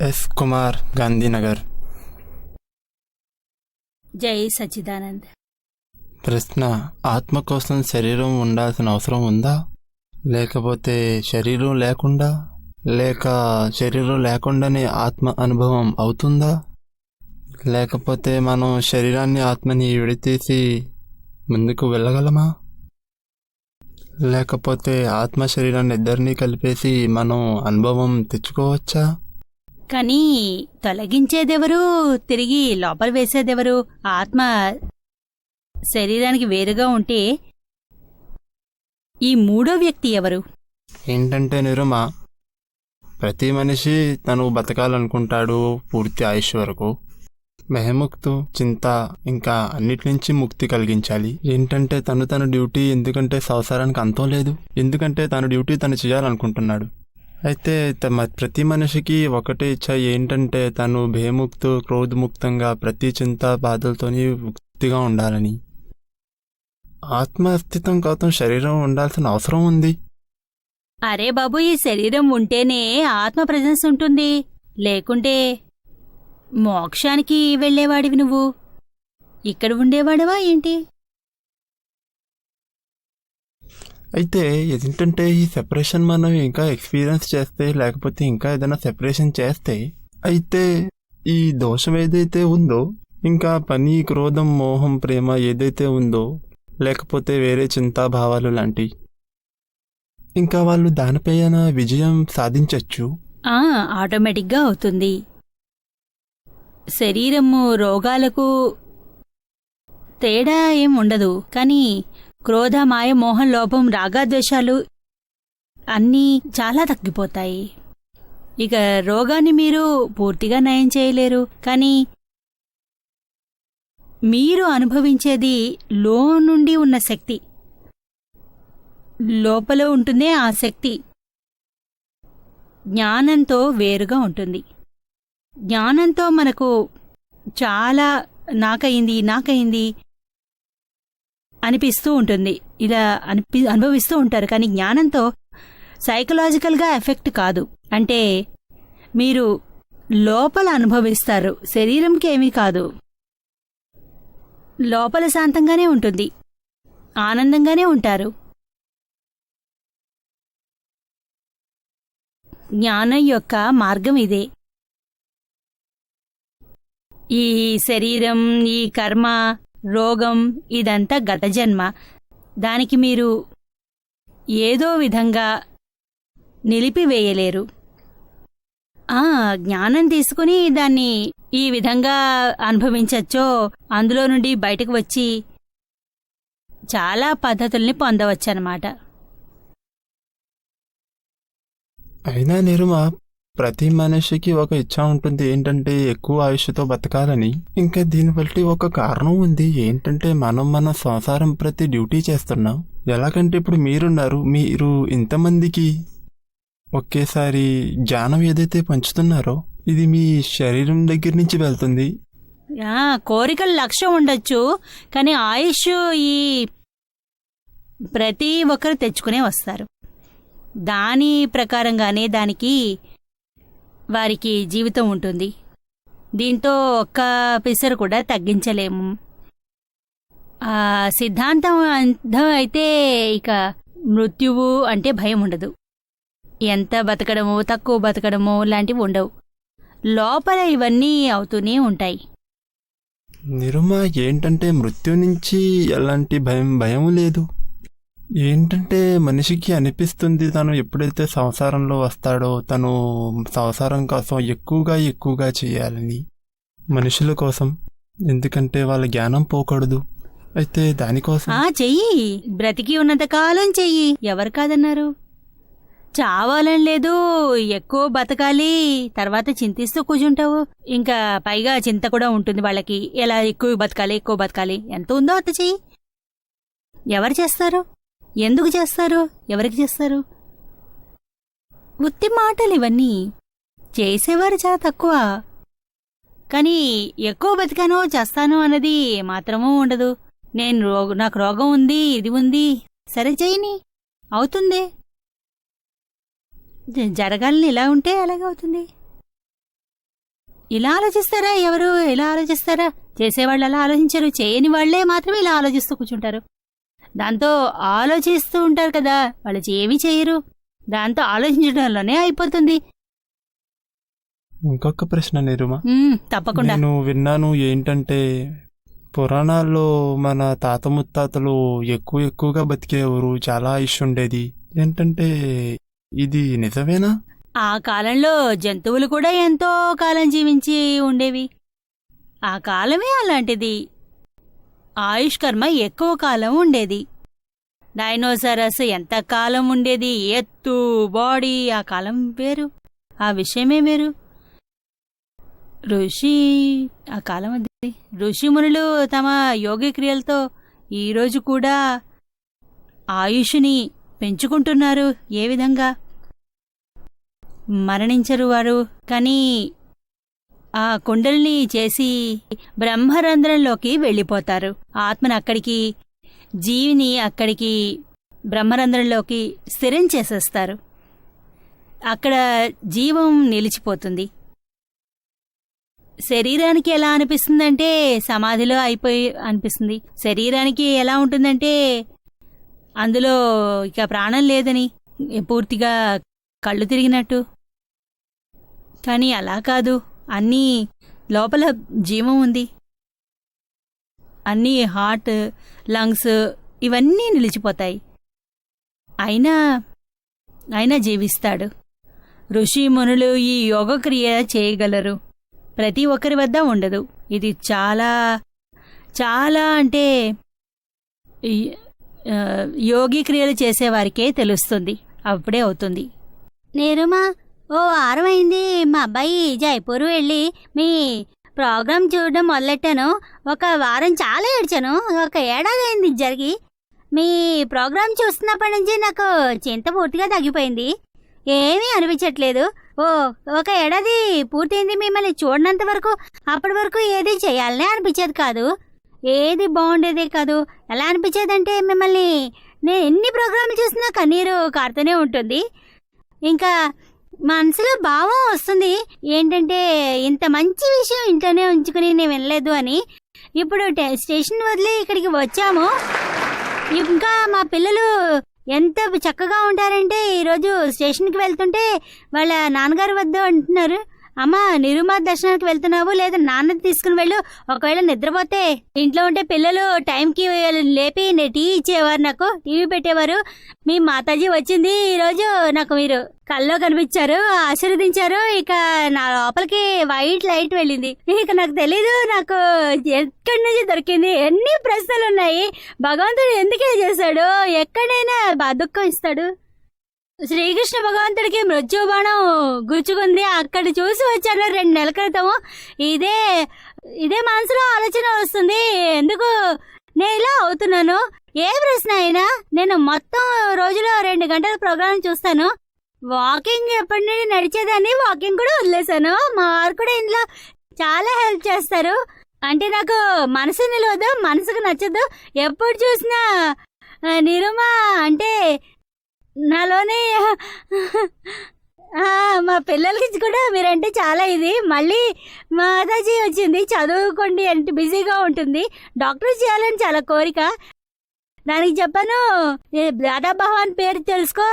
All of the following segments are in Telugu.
ఎస్ కుమార్, గాంధీనగర్. జై సచ్చిదానంద్. ప్రశ్న: ఆత్మ కోసం శరీరం ఉండాల్సిన అవసరం ఉందా, లేకపోతే శరీరం లేకుండా, లేక శరీరం లేకుండానే ఆత్మ అనుభవం అవుతుందా, లేకపోతే మనం శరీరాన్ని ఆత్మని విడతీసి ముందుకు వెళ్ళగలమా, లేకపోతే ఆత్మ శరీరాన్ని ఇద్దరినీ కలిపేసి మనం అనుభవం తెచ్చుకోవచ్చా? కానీ తొలగించేదెవరు, తిరిగి లోపల వేసేదెవరు? ఆత్మ శరీరానికి వేరుగా ఉంటే ఈ మూడో వ్యక్తి ఎవరు? ఏంటంటే నిరుమా, ప్రతి మనిషి తను బతకాలనుకుంటాడు పూర్తి ఆయుష్ వరకు. మెహముక్తు, చింత, ఇంకా అన్నిటి నుంచి ముక్తి కలిగించాలి. ఏంటంటే తన డ్యూటీ, ఎందుకంటే సంసారానికి అంతం లేదు, ఎందుకంటే తన డ్యూటీ తను చేయాలనుకుంటున్నాడు. అయితే ప్రతి మనిషికి ఒకటే ఇచ్చ, ఏంటంటే తను భయముక్తు, క్రోధముక్తంగా ప్రతి చింత బాధలతోని ముక్తిగా ఉండాలని. ఆత్మ అస్తిత్వం కోసం శరీరం ఉండాల్సిన అవసరం ఉంది. అరే బాబు, ఈ శరీరం ఉంటేనే ఆత్మ ప్రెజెన్స్ ఉంటుంది, లేకుంటే మోక్షానికి వెళ్లేవాడివి నువ్వు. ఇక్కడ ఉండేవాడివా ఏంటి? అయితే ఏంటంటే ఈ సెపరేషన్ మనం ఇంకా ఎక్స్పీరియన్స్ చేస్తే, లేకపోతే ఇంకా ఏదైనా సెపరేషన్ చేస్తే, అయితే ఈ దోషం ఏదైతే ఉందో, ఇంకా పని, క్రోధం, మోహం, ప్రేమ ఏదైతే ఉందో, లేకపోతే వేరే చింతాభావాలు లాంటి, ఇంకా వాళ్ళు దానిపైన విజయం సాధించవచ్చు. ఆటోమేటిక్గా అవుతుంది. శరీరము రోగాలకు తేడా ఏం ఉండదు, కానీ క్రోధ, మాయ, మోహం, లోభం, రాగద్వేషాలు అన్నీ చాలా తగ్గిపోతాయి. ఇక రోగాన్ని మీరు పూర్తిగా నయం చేయలేరు, కానీ మీరు అనుభవించేది లో నుండి ఉన్న శక్తి, లోపల ఉంటుందే ఆ శక్తి జ్ఞానంతో వేరుగా ఉంటుంది. జ్ఞానంతో మనకు చాలా నాకయింది అనిపిస్తూ ఉంటుంది, ఇలా అనుభవిస్తూ ఉంటారు. కానీ జ్ఞానంతో సైకలాజికల్గా ఎఫెక్ట్ కాదు, అంటే మీరు లోపల అనుభవిస్తారు, శరీరంకి ఏమీ కాదు. లోపల శాంతంగానే ఉంటుంది, ఆనందంగానే ఉంటారు. జ్ఞానం యొక్క మార్గం ఇదే. ఈ శరీరం, ఈ కర్మ, రోగం ఇదంతా గత జన్మ. దానికి మీరు ఏదో విధంగా నిలిపివేయలేరు. జ్ఞానం తీసుకుని దాన్ని ఈ విధంగా అనుభవించచ్చో, అందులో నుండి బయటకు వచ్చి చాలా పద్ధతుల్ని పొందవచ్చన్నమాట. అయినా నిరుమా, ప్రతి మనిషికి ఒక ఇచ్చ ఉంటుంది, ఏంటంటే ఎక్కువ ఆయుష్తో బతకాలని. ఇంకా దీన్ని బట్టి ఒక కారణం ఉంది, ఏంటంటే మన సంసారం ప్రతి డ్యూటీ చేస్తున్నాం. ఎలాగంటే ఇప్పుడు మీరున్నారు, మీరు ఇంతమందికి ఒకేసారి జ్ఞానం ఏదైతే పంచుతున్నారో, ఇది మీ శరీరం దగ్గర నుంచి వెళ్తుంది. కోరికల లక్ష్యం ఉండొచ్చు, కానీ ఆయుష్ ఈ ప్రతి ఒక్కరు తెచ్చుకునే వస్తారు. దాని ప్రకారంగానే దానికి వారికి జీవితం ఉంటుంది. దీంతో ఒక్క పిసరు కూడా తగ్గించలేము. సిద్ధాంతం అర్థం అయితే ఇక మృత్యువు అంటే భయం ఉండదు. ఎంత బతకడమో, తక్కువ బతకడమో లాంటివి ఉండవు. లోపల ఇవన్నీ అవుతూనే ఉంటాయి. నిరుమా, ఏంటంటే మృత్యు నుంచి ఎలాంటి భయం లేదు. ఏంటంటే మనిషికి అనిపిస్తుంది, తను ఎప్పుడైతే సంసారంలో వస్తాడో తను సంసారం కోసం ఎక్కువగా చేయాలని, మనుషుల కోసం, ఎందుకంటే వాళ్ళ జ్ఞానం పోకూడదు. అయితే దానికోసం చెయ్యి, బ్రతికి ఉన్నంతకాలం చెయ్యి, ఎవరు కాదన్నారు. చావాలని లేదు, ఎక్కువ బతకాలి, తర్వాత చింతిస్తూ కూర్చుంటావు. ఇంకా పైగా చింత కూడా ఉంటుంది వాళ్ళకి, ఎలా ఎక్కువ బతకాలి, ఎంత ఉందో అంత చెయ్యి. ఎవరు చేస్తారు? ఎందుకు చేస్తారు? ఎవరికి చేస్తారు? ఉత్తి మాటలు ఇవన్నీ. చేసేవారు చాలా తక్కువ, కానీ ఎక్కువ బతికానో చేస్తానో అన్నది మాత్రమూ ఉండదు. నాకు రోగం ఉంది, ఇది ఉంది, సరే చేయని, అవుతుంది. జరగాలని ఇలా ఉంటే అలాగే అవుతుంది. ఇలా ఆలోచిస్తారా? ఎవరు ఇలా ఆలోచిస్తారా? చేసేవాళ్ళు అలా ఆలోచించరు, చేయని వాళ్లే మాత్రమే ఇలా ఆలోచిస్తూ కూర్చుంటారు. దాంతో ఆలోచిస్తూ ఉంటారు కదా, వాళ్ళు ఏమీ చేయరు. దాంతో ఆలోచించడంలోనే అయిపోతుంది. ఇంకొక ప్రశ్న నిరుమా, తప్పకుండా. నేను విన్నాను ఏంటంటే పురాణాల్లో మన తాత ముత్తాతలు ఎక్కువగా బతికేవారు, చాలా ఆయుష్ ఉండేది. ఏంటంటే ఇది నిజమేనా? ఆ కాలంలో జంతువులు కూడా ఎంతో కాలం జీవించి ఉండేవి. ఆ కాలమే అలాంటిది. ఆయుష్ కర్మ ఎక్కువ కాలం ఉండేది. డైనోసారస్ ఎంత కాలం ఉండేది, ఎత్తు బాడీ, ఆ కాలం వేరు, ఆ విషయమే వేరు. ఆ కాలం అది. ఋషిమునులు తమ యోగి క్రియలతో ఈరోజు కూడా ఆయుష్ని పెంచుకుంటున్నారు. ఏ విధంగా మరణించరు వారు, కానీ ఆ కుండల్ని చేసి బ్రహ్మరంధ్రంలోకి వెళ్ళిపోతారు. ఆత్మను అక్కడికి, జీవిని అక్కడికి బ్రహ్మరంధ్రంలోకి స్థిరం చేసేస్తారు. అక్కడ జీవం నిలిచిపోతుంది. శరీరానికి ఎలా అనిపిస్తుందంటే సమాధిలో అయిపోయి అనిపిస్తుంది. శరీరానికి ఎలా ఉంటుందంటే అందులో ఇక ప్రాణం లేదని, పూర్తిగా కళ్ళు తిరిగినట్టు. కానీ అలా కాదు, అన్నీ లోపల జీవం ఉంది. అన్నీ హార్ట్, లంగ్స్ ఇవన్నీ నిలిచిపోతాయి. అయినా జీవిస్తాడు. ఋషి మునులు ఈ యోగక్రియ చేయగలరు. ప్రతి ఒక్కరి వద్ద ఉండదు. ఇది చాలా చాలా అంటే యోగి క్రియలు చేసేవారికే తెలుస్తుంది. అప్పుడే అవుతుంది. నిరుమా, ఓ వారం అయింది మా అబ్బాయి జైపూర్ వెళ్ళి మీ ప్రోగ్రాం చూడడం మొదలెట్టాను. ఒక వారం చాలా ఏడ్చాను. ఒక ఏడాది అయింది జరిగి. మీ ప్రోగ్రాం చూస్తున్నప్పటి నుంచి నాకు చింత పూర్తిగా తగ్గిపోయింది. ఏమీ అనిపించట్లేదు. ఒక ఏడాది పూర్తయింది మిమ్మల్ని చూడనంత వరకు. అప్పటి వరకు ఏది చేయాలనే అనిపించేది కాదు, ఏది బాగుండేదే కాదు. ఎలా అనిపించేదంటే మిమ్మల్ని నేను ఎన్ని ప్రోగ్రాంలు చూసినా కన్నీరు కారుతూనే ఉంటుంది. ఇంకా మనసులో భావం వస్తుంది ఏంటంటే ఇంత మంచి విషయం ఇంట్లోనే ఉంచుకుని నేను వినలేదు అని. ఇప్పుడు స్టేషన్ వదిలి ఇక్కడికి వచ్చాము. ఇంకా మా పిల్లలు ఎంత చక్కగా ఉంటారంటే ఈరోజు స్టేషన్కి వెళ్తుంటే వాళ్ళ నాన్నగారు వద్ద అంటున్నారు, అమ్మ నిరుమా దర్శనానికి వెళ్తున్నావు, లేదా నాన్న తీసుకుని వెళ్ళు. ఒకవేళ నిద్రపోతే ఇంట్లో ఉంటే పిల్లలు టైంకి లేపి టీ ఇచ్చేవారు, నాకు టీవీ పెట్టేవారు. మీ మాతాజీ వచ్చింది ఈరోజు, నాకు మీరు కల్లో కనిపించారు, ఆశీర్వదించారు. ఇక నా లోపలికి వైట్ లైట్ వెళ్ళింది. ఇక నాకు తెలీదు నాకు ఎక్కడి నుంచి దొరికింది. ఎన్ని ప్రశ్నలు ఉన్నాయి. భగవంతుడు ఎందుకే చేశాడు? ఎక్కడైనా దుఃఖం ఇస్తాడు. శ్రీకృష్ణ భగవంతుడికి మృత్యు బాణం గుచ్చుకుంది, అక్కడ చూసి వచ్చాను 2 నెలల క్రితం. ఇదే మనసులో ఆలోచన వస్తుంది, ఎందుకు నేను ఇలా అవుతున్నాను. ఏ ప్రశ్న అయినా నేను మొత్తం రోజులో 2 గంటల ప్రోగ్రాం చూస్తాను. వాకింగ్ ఎప్పటి నుండి నడిచేదాన్ని, వాకింగ్ కూడా వదిలేశాను. మా వారు కూడా ఇంట్లో చాలా హెల్ప్ చేస్తారు. అంటే నాకు మనసు నిలవదు, మనసుకు నచ్చదు. ఎప్పుడు చూసినా నిరుమా అంటే నాలోనే. మా పిల్లలకి కూడా మీరంటే చాలా ఇది. మళ్ళీ మాతాజీ వచ్చింది, చదువుకోండి అంటే బిజీగా ఉంటుంది, డాక్టర్ చేయాలని చాలా కోరిక. దానికి చెప్పాను, దాదా భగవాన్ పేరు తెలుసుకో,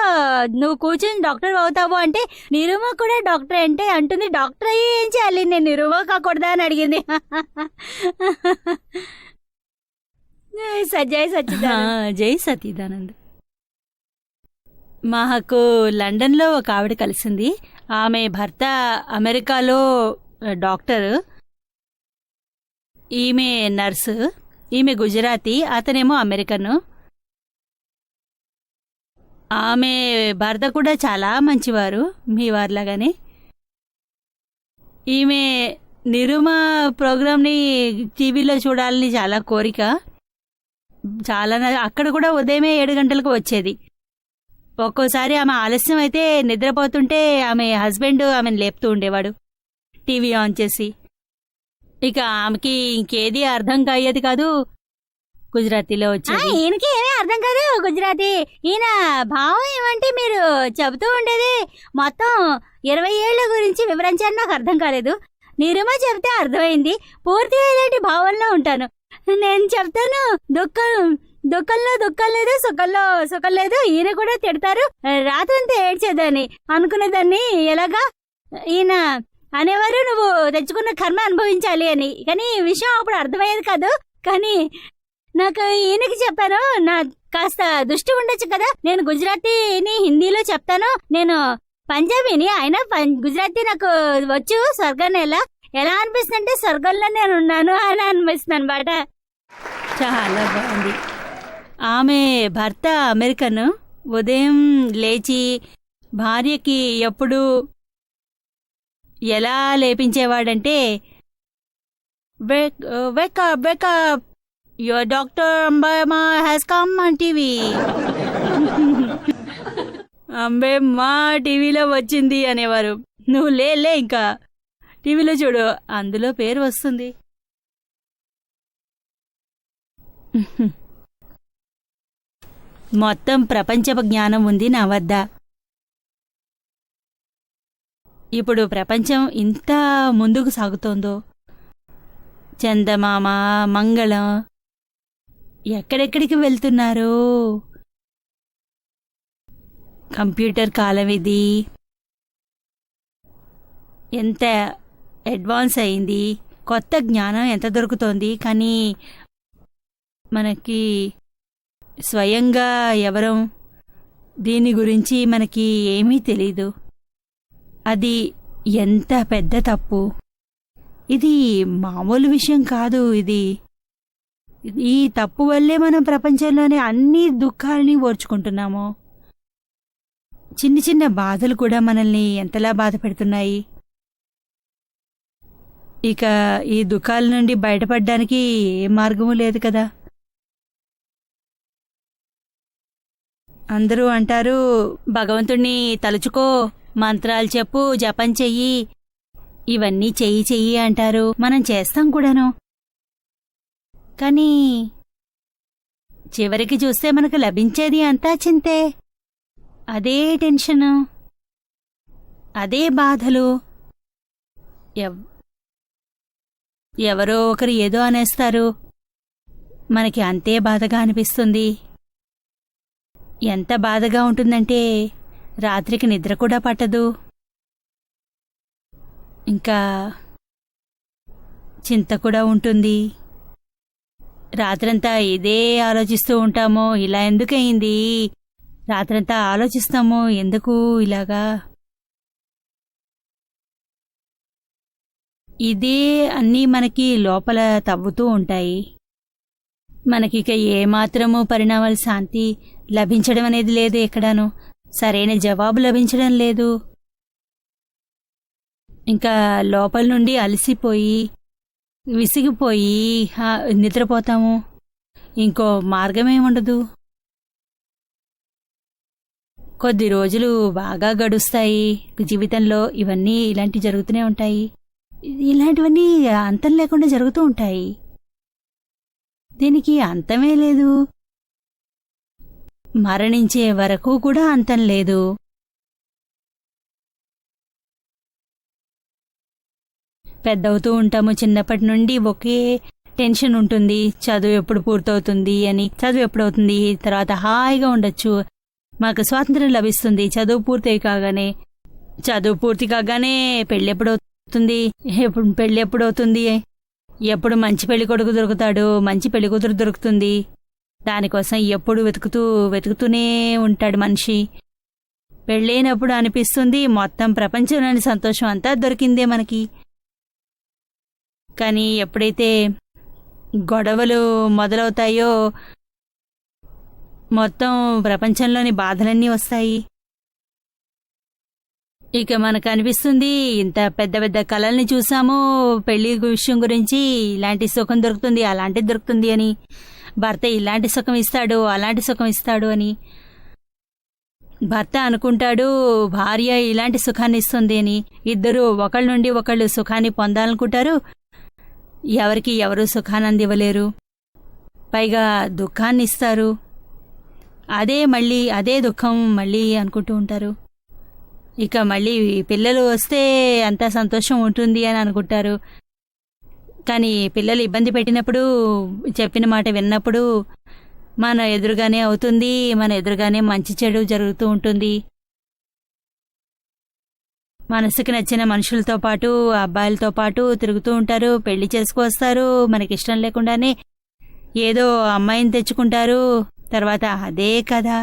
నువ్వు కూర్చొని డాక్టర్ అవుతావు అంటే. నిరుమ కూడా డాక్టర్ అంటే అంటుంది, డాక్టర్ అయ్యి ఏం చేయాలి, నేను నిరుమ కాకూడదా అని అడిగింది. జై సచ్చిదానంద్. జై సచ్చిదానంద్. మాకు లండన్లో ఒక ఆవిడ కలిసింది. ఆమె భర్త అమెరికాలో డాక్టర్, ఈమె నర్సు. ఈమె గుజరాతీ, అతనేమో అమెరికన్. ఆమె భర్త కూడా చాలా మంచివారు, మీ వారిలాగానే. ఈమె నిరుమా ప్రోగ్రాంని టీవీలో చూడాలని చాలా కోరిక. చాలా అక్కడ కూడా ఉదయమే 7 గంటలకు వచ్చేది. ఒక్కోసారి ఆమె ఆలస్యం అయితే నిద్రపోతుంటే ఆమె హస్బెండ్ ఆమెను లేపుతూ ఉండేవాడు టీవీ ఆన్ చేసి. ఇక ఆమెకి ఇంకేది అర్థం కాయేది కాదు. గుజరాతీలో వచ్చేది. ఈయనకి ఏమీ అర్థం కాదు గుజరాతీ. ఈయన భావం ఏమంటే మీరు చెబుతూ ఉండేది మొత్తం 20 ఏళ్ల గురించి వివరించారు, నాకు అర్థం కాలేదు. నిరుమ చెప్తే అర్థమైంది. పూర్తిగా ఇలాంటి భావనలో ఉంటాను. నేను చెప్తాను, దుఃఖంలో దుఃఖం లేదు, సుఖం లేదు. ఈయన కూడా తిడతారు, రాత్రంతా ఏడ్చేదాన్ని అనుకునేదాన్ని. ఎలాగా ఈయన అనేవారు, నువ్వు తెచ్చుకున్న కర్మ అనుభవించాలి అని. కానీ ఈ విషయం అప్పుడు అర్థమయ్యేది కాదు. కానీ నాకు ఈయనకి చెప్పాను, నా కాస్త దృష్టి ఉండొచ్చు కదా, నేను గుజరాతీని హిందీలో చెప్తాను, నేను పంజాబీని, అయినా గుజరాతీ నాకు వచ్చు. స్వర్గాన్ని ఎలా అనిపిస్తుంది అంటే స్వర్గంలో నేను ఉన్నాను అని అనిపిస్తుంది అనమాట. చాలా బాగుంది. ఆమె భర్త అమెరికన్. ఉదయం లేచి భార్యకి ఎప్పుడు ఎలా లేపించేవాడంటే, wake up your doctor Ambemma has come on TV. Ambemma టీవీలో వచ్చింది అనేవారు. నువ్వు లే ఇంకా టీవీలో చూడు, అందులో పేరు వస్తుంది. మొత్తం ప్రపంచ జ్ఞానం ఉంది నా వద్ద. ఇప్పుడు ప్రపంచం ఇంత ముందుకు సాగుతోందో, చందమామ, మంగళం ఎక్కడెక్కడికి వెళ్తున్నారు. కంప్యూటర్ కాలం ఇది. ఎంత అడ్వాన్స్ అయింది, కొత్త జ్ఞానం ఎంత దొరుకుతోంది. కానీ మనకి స్వయంగా ఎవరం దీని గురించి మనకి ఏమీ తెలీదు. అది ఎంత పెద్ద తప్పు. ఇది మామూలు విషయం కాదు. ఈ తప్పు వల్లే మనం ప్రపంచంలోని అన్ని దుఃఖాలని ఓర్చుకుంటున్నాము. చిన్న చిన్న బాధలు కూడా మనల్ని ఎంతలా బాధ పెడుతున్నాయి. ఇక ఈ దుఃఖాల నుండి బయటపడడానికి ఏ మార్గము లేదు కదా. అందరూ అంటారు, భగవంతుణ్ణి తలుచుకో, మంత్రాలు చెప్పు, జపం చెయ్యి, ఇవన్నీ చెయ్యి అంటారు. మనం చేస్తాం కూడాను. కానీ చివరికి చూస్తే మనకు లభించేది అంతా చింతే. అదే టెన్షను, అదే బాధలు. ఎవరో ఒకరు ఏదో అనేస్తారు, మనకి అంతే బాధగా అనిపిస్తుంది. ఎంత బాధగా ఉంటుందంటే రాత్రికి నిద్ర కూడా పట్టదు. ఇంకా చింత కూడా ఉంటుంది. రాత్రంతా ఇదే ఆలోచిస్తూ ఉంటామో, ఇలా ఎందుకయింది, రాత్రంతా ఆలోచిస్తామో, ఎందుకు ఇలాగా. ఇదే అన్నీ మనకి లోపల తవ్వుతూ ఉంటాయి. మనకిక ఏమాత్రమూ పరిణామాల శాంతి లభించడం అనేది లేదు. ఎక్కడాను సరైన జవాబు లభించడం లేదు. ఇంకా లోపల నుండి అలసిపోయి విసిగిపోయి నిద్రపోతాము. ఇంకో మార్గమేముండదు. కొద్ది రోజులు బాగా గడుస్తాయి జీవితంలో. ఇవన్నీ ఇలాంటివి జరుగుతూనే ఉంటాయి. ఇలాంటివన్నీ అంతం లేకుండా జరుగుతూ ఉంటాయి. దీనికి అంతమే లేదు. మరణించే వరకు కూడా అంతం లేదు. పెద్దవుతూ ఉంటాము. చిన్నప్పటి నుండి ఒకే టెన్షన్ ఉంటుంది, చదువు ఎప్పుడు పూర్తవుతుంది అని. చదువు ఎప్పుడవుతుంది, తర్వాత హాయిగా ఉండొచ్చు, మాకు స్వాతంత్ర్యం లభిస్తుంది. చదువు పూర్తి కాగానే పెళ్ళెప్పుడవుతుంది, పెళ్ళెప్పుడవుతుంది, ఎప్పుడు మంచి పెళ్లి కొడుకు దొరుకుతాడు, మంచి పెళ్లి కూతురు దొరుకుతుంది. దానికోసం ఎప్పుడు వెతుకుతూనే ఉంటాడు మనిషి. పెళ్ళైనప్పుడు అనిపిస్తుంది మొత్తం ప్రపంచంలోని సంతోషం అంతా దొరికిందే మనకి. కానీ ఎప్పుడైతే గొడవలు మొదలవుతాయో మొత్తం ప్రపంచంలోని బాధలన్నీ వస్తాయి. ఇక మనకు అనిపిస్తుంది, ఇంత పెద్ద పెద్ద కలల్ని చూసాము పెళ్లి విషయం గురించి, ఇలాంటి సుఖం దొరుకుతుంది, అలాంటిది దొరుకుతుంది అని, భర్త ఇలాంటి సుఖం ఇస్తాడు, అలాంటి సుఖం ఇస్తాడు అని. భర్త అనుకుంటాడు భార్య ఇలాంటి సుఖాన్ని ఇస్తుంది అని. ఇద్దరూ ఒకళ్ళ నుండి ఒకళ్ళు సుఖాన్ని పొందాలనుకుంటారు. ఎవరికి ఎవరు సుఖాన్ని అందివ్వలేరు. పైగా దుఃఖాన్ని ఇస్తారు. అదే దుఃఖం మళ్ళీ అనుకుంటూ ఉంటారు. ఇక మళ్ళీ పిల్లలు వస్తే అంత సంతోషం ఉంటుంది అని అనుకుంటారు. కానీ పిల్లలు ఇబ్బంది పెట్టినప్పుడు, చెప్పిన మాట విన్నప్పుడు మన ఎదురుగానే అవుతుంది, మన ఎదురుగానే మంచి చెడు జరుగుతూ ఉంటుంది. మనసుకి నచ్చిన మనుషులతో పాటు, అబ్బాయిలతో పాటు తిరుగుతూ ఉంటారు, పెళ్లి చేసుకొస్తారు, మనకిష్టం లేకుండానే ఏదో అమ్మాయిని తెచ్చుకుంటారు. తర్వాత అదే కదా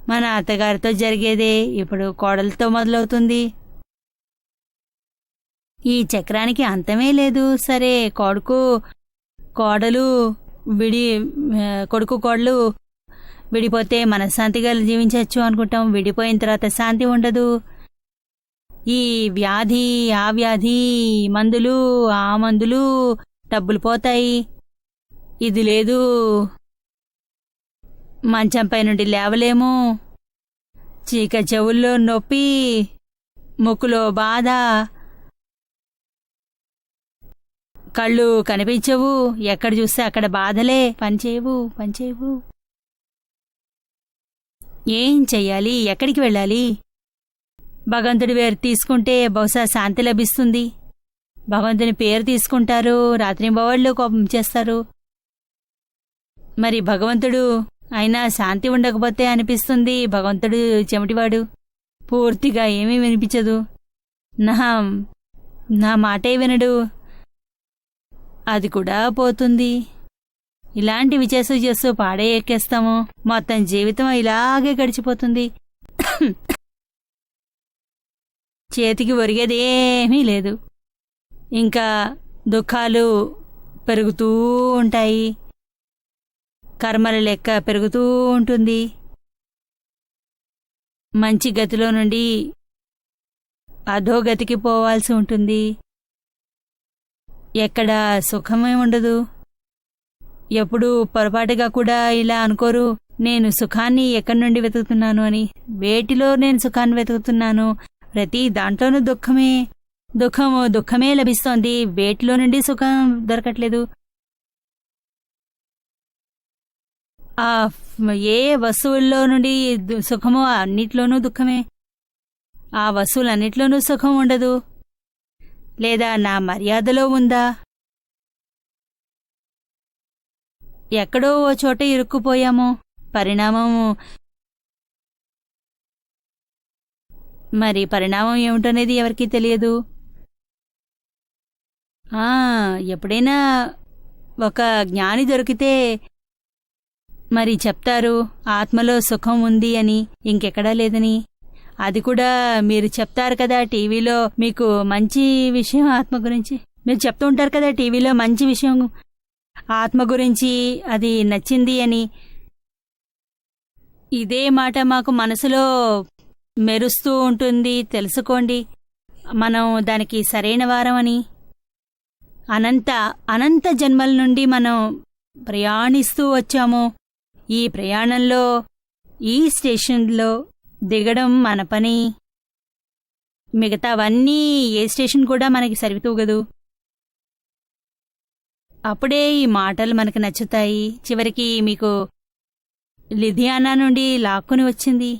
మన అత్తగారితో జరిగేదే ఇప్పుడు కోడలతో మొదలవుతుంది. ఈ చక్రానికి అంతమే లేదు. సరే, కోడలు కొడుకు కోడలు విడిపోతే మనశ్శాంతిగా జీవించవచ్చు అనుకుంటాం. విడిపోయిన తర్వాత శాంతి ఉండదు. ఈ వ్యాధి, ఆ వ్యాధి, మందులు, ఆ మందులు, డబ్బులు పోతాయి. ఇది లేదు, మంచంపై నుండి లేవలేము, చీక చెవుల్లో నొప్పి, ముక్కులో బాధ, కళ్ళు కనిపించవు, ఎక్కడ చూస్తే అక్కడ బాధలే, పనిచేయవు. ఏం చెయ్యాలి? ఎక్కడికి వెళ్ళాలి? భగవంతుడి పేరు తీసుకుంటే బహుశా శాంతి లభిస్తుంది. భగవంతుని పేరు తీసుకుంటారు, రాత్రింబవళ్ళు కోపం చేస్తారు. మరి భగవంతుడు అయినా శాంతి ఉండకపోతే అనిపిస్తుంది. భగవంతుడు చెమటివాడు, పూర్తిగా ఏమీ వినిపించదు, నా మాటే వినడు, అది కూడా పోతుంది. ఇలాంటివి చేస్తూ పాడే ఎక్కేస్తాము. మొత్తం జీవితం ఇలాగే గడిచిపోతుంది. చేతికి ఒరిగేదేమీ లేదు. ఇంకా దుఃఖాలు పెరుగుతూ ఉంటాయి, కర్మల లెక్క పెరుగుతూ ఉంటుంది. మంచి గతిలో నుండి అధోగతికి పోవాల్సి ఉంటుంది. ఎక్కడ సుఖమే ఉండదు. ఎప్పుడూ పొరపాటుగా కూడా ఇలా అనుకోరు, నేను సుఖాన్ని ఎక్కడి నుండి వెతుకుతున్నాను అని. వేటిలో నేను సుఖాన్ని వెతుకుతున్నాను? ప్రతి దాంట్లోనూ దుఃఖమే లభిస్తోంది. వేటిలో నుండి సుఖం దొరకట్లేదు. ఏ వస్తువుల్లో నుండి సుఖమో అన్నిట్లోనూ దుఃఖమే. ఆ వస్తువులన్నిట్లోనూ సుఖం ఉండదు. లేదా నా మర్యాదలో ఉందా? ఎక్కడో ఓ చోట ఇరుక్కుపోయాము. పరిణామం ఏమిటనేది ఎవరికీ తెలియదు. ఎప్పుడైనా ఒక జ్ఞాని దొరికితే మరి చెప్తారు, ఆత్మలో సుఖం ఉంది అని, ఇంకెక్కడా లేదని. అది కూడా మీరు చెప్తారు కదా టీవీలో, మీకు మంచి విషయం ఆత్మ గురించి మీరు చెప్తూ ఉంటారు కదా టీవీలో, మంచి విషయం ఆత్మ గురించి, అది నచ్చింది అని. ఇదే మాట మాకు మనసులో మెరుస్తూ ఉంటుంది. తెలుసుకోండి, మనం దానికి సరైన వారమని. అనంత జన్మల నుండి మనం ప్రయాణిస్తూ వచ్చాము. ఈ ప్రయాణంలో ఈ స్టేషన్లో దిగడం మన పని. మిగతావన్నీ ఏ స్టేషన్ కూడా మనకి సరితూగదు. అప్పుడే ఈ మాటలు మనకు నచ్చుతాయి. చివరికి మీకు లుధియానా నుండి లాక్కుని వచ్చింది.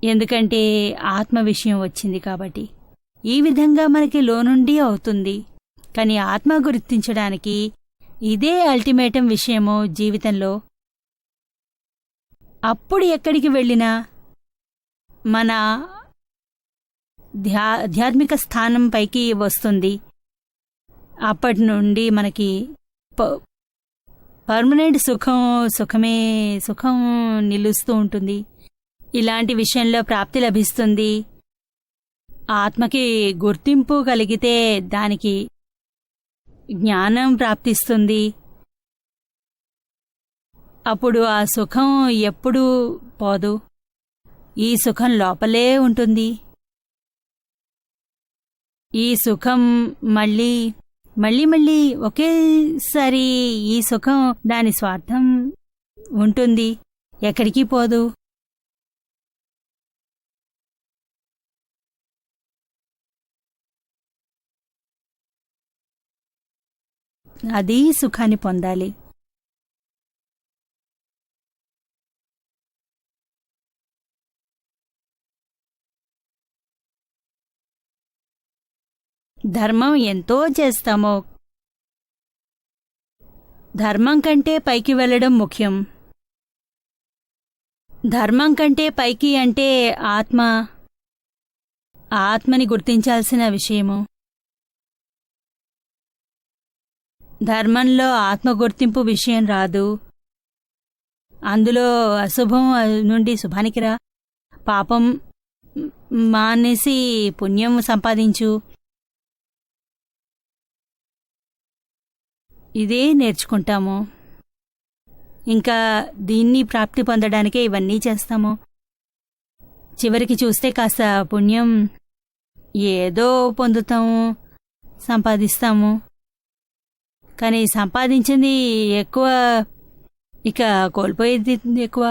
ఎందుకంటే ఆత్మ విషయం వచ్చింది కాబట్టి. ఈ విధంగా మనకి లోనుండి అవుతుంది. కానీ ఆత్మ గుర్తించడానికి ఇదే అల్టిమేటం విషయము జీవితంలో. అప్పుడు ఎక్కడికి వెళ్ళినా మన ఆధ్యాత్మిక స్థానం పైకి వస్తుంది. అప్పటి నుండి మనకి పర్మనెంట్ సుఖం నిలుస్తూ ఉంటుంది. ఇలాంటి విషయంలో ప్రాప్తి లభిస్తుంది. ఆత్మకి గుర్తింపు కలిగితే దానికి జ్ఞానం ప్రాప్తిస్తుంది. అప్పుడు ఆ సుఖం ఎప్పుడూ పోదు. ఈ సుఖం లోపలే ఉంటుంది. ఈ సుఖం మళ్ళీ ఒకేసారి ఈ సుఖం దాని స్వార్థం ఉంటుంది, ఎక్కడికి పోదు. అది సుఖాన్ని పొందాలి. ధర్మం ఎంతో చేస్తామో ధర్మం కంటే పైకి వెళ్ళడం ముఖ్యం. ధర్మం కంటే పైకి అంటే ఆత్మని గుర్తించాల్సిన విషయము. ధర్మంలో ఆత్మ గుర్తింపు విషయం రాదు. అందులో అశుభం నుండి శుభానికి రా, పాపం మానేసి పుణ్యం సంపాదించు, ఇదే నేర్చుకుంటాము. ఇంకా దీన్ని ప్రాప్తి పొందడానికే ఇవన్నీ చేస్తాము. చివరికి చూస్తే కాస్త పుణ్యం ఏదో పొందుతాము, సంపాదిస్తాము. కానీ సంపాదించింది ఎక్కువ, ఇక కోల్పోయేది ఎక్కువ.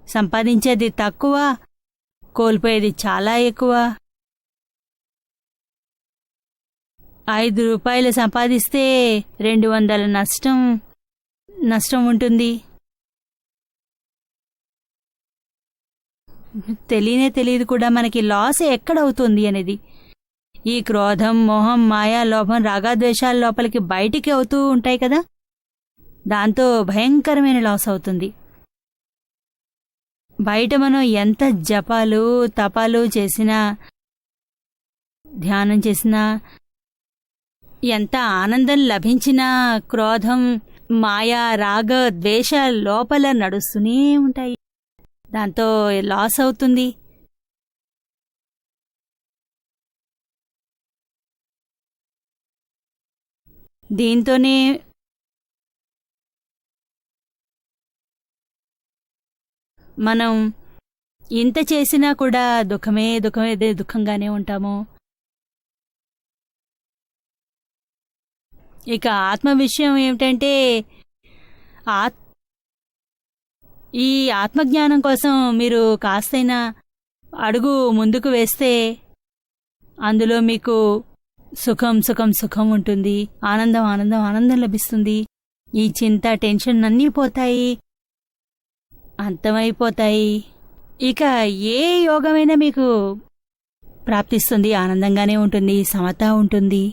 సంపాదించేది తక్కువ, కోల్పోయేది చాలా ఎక్కువ. 5 రూపాయలు సంపాదిస్తే 200 నష్టం ఉంటుంది. తెలియదు కూడా మనకి లాస్ ఎక్కడవుతుంది అనేది. ఈ క్రోధం, మోహం, మాయా, లోభం, రాగద్వేషాల లోపలికి బయటికి అవుతూ ఉంటాయి కదా, దాంతో భయంకరమైన లాస్ అవుతుంది. బయట మనం ఎంత జపాలు తపాలు చేసినా, ధ్యానం చేసినా, ఎంత ఆనందం లభించినా క్రోధం, మాయా, రాగ ద్వేష లోపల నడుస్తూనే ఉంటాయి. దాంతో లాస్ అవుతుంది. దీంతోనే మనం ఇంత చేసినా కూడా దుఃఖంగానే ఉంటాము. ఇక ఆత్మ విషయం ఏమిటంటే, ఈ ఆత్మజ్ఞానం కోసం మీరు కాస్తైనా అడుగు ముందుకు వేస్తే అందులో మీకు సుఖం ఉంటుంది, ఆనందం లభిస్తుంది. ఈ చింత, టెన్షన్ అన్నీ పోతాయి, అంతమైపోతాయి. ఇక ఏ యోగమైనా మీకు ప్రాప్తిస్తుంది, ఆనందంగానే ఉంటుంది, సమత ఉంటుంది.